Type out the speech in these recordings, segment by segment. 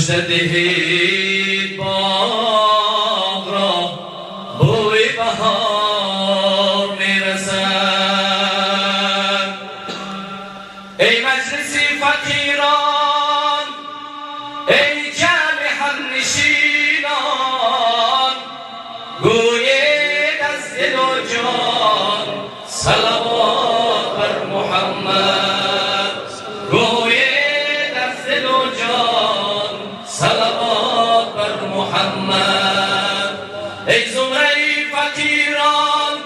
مژده دهید باغ را بوی بهار میرسد. ای مجلسی فقیران، ای جمع همنشینان، گویید از دل و جان صلوات بر محمد. گویید از دل و جان صلوات بر محمد. ای زمره فقیران،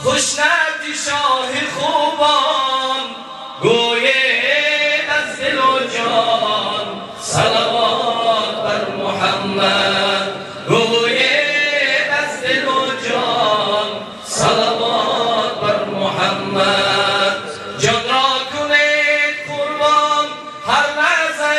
خوشنود شاه خوبان، گویید از دل و جان صلوات بر محمد. گویید از دل و جان صلوات بر محمد. جان را کنید قربان هر لحظه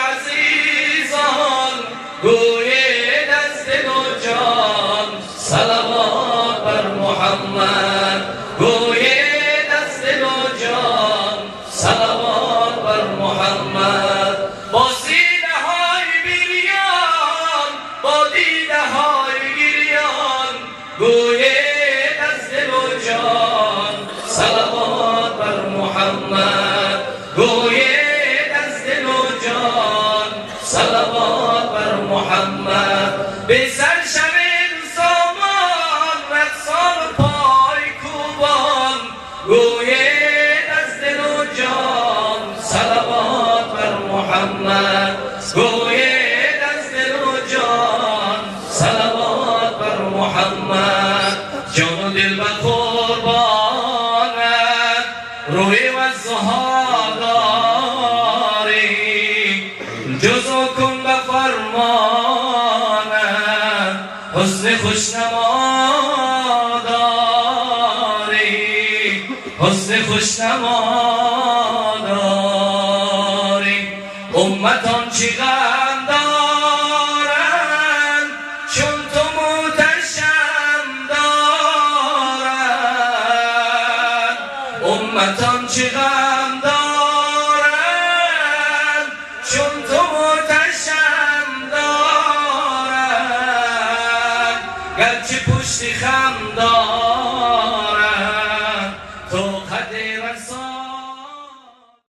عزیزان، گویید از دل و جان صلوات بر محمد. گویید از دل و جان صلوات بر محمد. با سینه های بیریان، با دیده های گریان، گویید از دل و جان صلوات بر محمد. گویید از دل و جان صلوات بر محمد. به سرشمین سامان رقصان و پای کوبان، گویید از دل و جان صلوات بر محمد. گویید از دل و جان صلوات بر محمد. جان و دل به قربانت روی و زهاداری، جزو کن به فرمانت حسن خوشنماداری، حسن خوشنماداری. امتان چی غم دارند چون تو محتشم دارند. امتان چی غم دارند چون تو محتشم دارند. گرچه پشتی خم دارند تو قد رسول